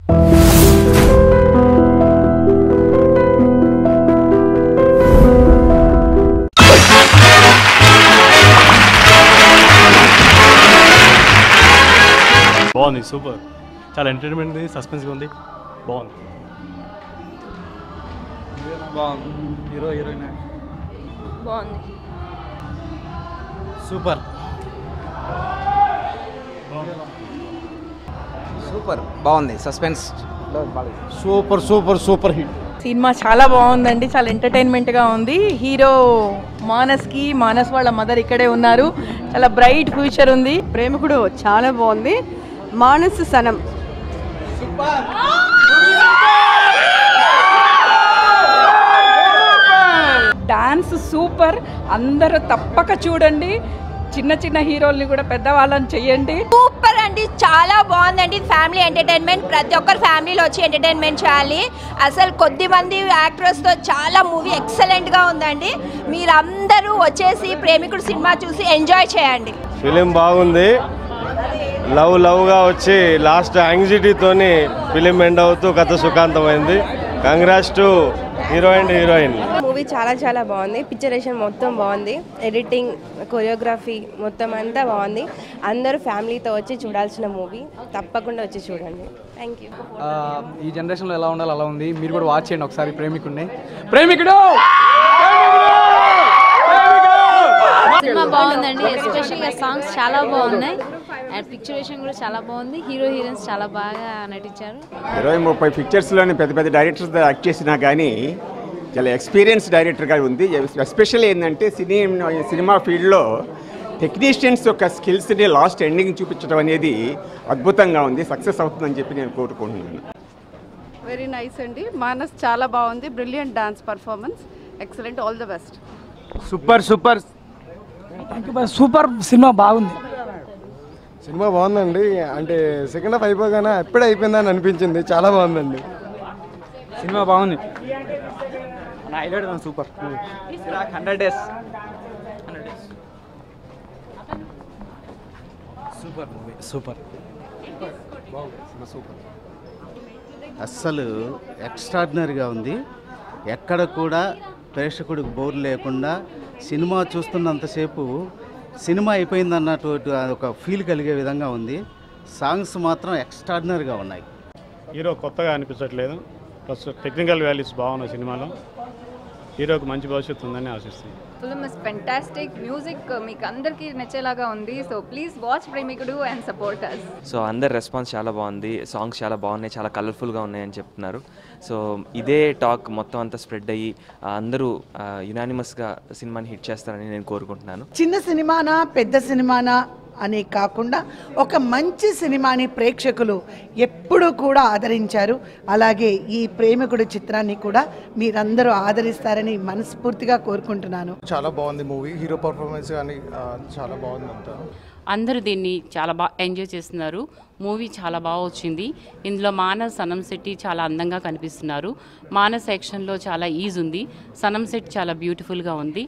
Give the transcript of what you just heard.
బాగుంది, సూపర్, చాలా ఎంటర్టైన్మెంట్ ఉంది, సస్పెన్స్ ఉంది, బాగుంది. హీరో హీరోయిన్ బాగుంది, సూపర్ సూపర్ బాగుంది, suspense super super super hit. Cinema చాలా బాగుందండి, చాలా ఎంటర్టైన్మెంట్గా ఉంది. హీరో మానస్ వాళ్ళ మదర్ ఇక్కడే ఉన్నారు. చాలా బ్రైట్ ఫ్యూచర్ ఉంది. ప్రేమికుడు చాలా బాగుంది. మానస్ సనం డాన్స్ సూపర్, అందరూ తప్పక చూడండి. చిన్న చిన్న హీరోల్ని కూడా పెద్దవాళ్ళని చెయ్యండి. సూపర్ అండి, చాలా బాగుందండి. ఫ్యామిలీ ఎంటర్టైన్మెంట్, ప్రతి ఒక్కరు ఫ్యామిలీలో వచ్చి ఎంటర్టైన్మెంట్ చేయాలి. అసలు కొద్ది మంది యాక్టర్స్తో చాలా మూవీ ఎక్సలెంట్గా ఉందండి. మీరందరూ వచ్చేసి ప్రేమికుడు సినిమా చూసి ఎంజాయ్ చేయండి. ఫిలిం బాగుంది, లవ్గా వచ్చి లాస్ట్ యాంగ్జైటీతోని ఫిలిం ఎండ్ అవుతూ కథ సుఖాంతమైంది. Congrats to hero and heroine. Movie చాలా బాగుంది. పిక్చరేషన్ మొత్తం బాగుంది, ఎడిటింగ్, కొరియోగ్రఫీ మొత్తం అంతా బాగుంది. అందరూ ఫ్యామిలీతో వచ్చి చూడాల్సిన మూవీ, తప్పకుండా వచ్చి చూడండి. Thank you. ఈ జనరేషన్లో ఎలా ఉండాలి అలా ఉంది. మీరు కూడా వాచ్ చేయండి ఒకసారి ప్రేమికుడిని. ప్రేమికుడు సినిమా బాగుందండి, ఎస్పెషల్గా సాంగ్స్ చాలా బాగున్నాయి అండ్ పిక్చరేషన్ కూడా చాలా బాగుంది. హీరో హీరోయిన్స్ చాలా బాగా నటించారు. 20-30 పిక్చర్స్లోని పెద్ద డైరెక్టర్స్ యాక్ట్ చేసినా కానీ చాలా ఎక్స్పీరియన్స్ డైరెక్టర్గా ఉంది. ఎస్పెషల్ ఏంటంటే సినిమా ఫీల్డ్లో టెక్నీషియన్స్ యొక్క స్కిల్స్ని లాస్ట్ ఎండింగ్ చూపించడం అనేది అద్భుతంగా ఉంది. సక్సెస్ అవుతుందని చెప్పి నేను కోరుకుంటున్నాను. వెరీ నైస్ అండి. మానస్ చాలా బాగుంది. Brilliant dance performance, excellent, all the best. Super super super cinema బాగుంది. సినిమా బాగుందండి, అంటే సెకండ్ హాఫ్ అయిపోగానే ఎప్పుడే అయిపోయిందని అనిపించింది. చాలా బాగుందండి సినిమా, బాగుంది. Highlight super 100 days super movie, super super. అస్సలు ఎక్స్ట్రాడినరీగా ఉంది. ఎక్కడ కూడా ప్రేక్షకుడికి బోర్ లేకుండా సినిమా చూస్తున్నంతసేపు సినిమా అయిపోయింది అన్నట్టు ఒక ఫీల్ కలిగే విధంగా ఉంది. సాంగ్స్ మాత్రం ఎక్స్ట్రాడినరీగా ఉన్నాయి. హీరో కొత్తగా అనిపించట్లేదు, ప్లస్ టెక్నికల్ వాల్యూస్ బాగున్నాయి సినిమాలో. హీరోకి మంచి భవిష్యత్తు ఉందని ఆశిస్తుంది. ఫిల్మ్ ఇస్ ఫెంటాస్టిక్, మ్యూజిక్ మీకు అందరికీ నచ్చేలాగా ఉంది. So please watch Premikudu and support us. So అందరి రెస్పాన్స్ చాలా బాగుంది, సాంగ్స్ చాలా బాగున్నాయి, చాలా కలర్ఫుల్గా ఉన్నాయని చెప్తున్నారు. సో ఇదే టాక్ మొత్తం అంతా స్ప్రెడ్ అయ్యి అందరూ యునానిమస్గా సినిమాని హిట్ చేస్తారని నేను కోరుకుంటున్నాను. చిన్న సినిమానా పెద్ద సినిమానా అని కాకుండా ఒక మంచి సినిమాని ప్రేక్షకులు ఎప్పుడూ కూడా ఆదరించారు. అలాగే ఈ ప్రేమికుడు చిత్రాన్ని కూడా మీరందరూ ఆదరిస్తారని మనస్ఫూర్తిగా కోరుకుంటున్నాను. చాలా బాగుంది మూవీ, హీరో పర్ఫార్మెన్స్ కానీ చాలా బాగుంది. అంతా అందరూ దీన్ని చాలా బాగా ఎంజాయ్ చేస్తున్నారు. మూవీ చాలా బాగా వచ్చింది. ఇందులో మానస్, సనం శెట్టి చాలా అందంగా కనిపిస్తున్నారు. మానస్ యాక్షన్లో చాలా ఈజ్ ఉంది, సనం శెట్టి చాలా బ్యూటిఫుల్గా ఉంది.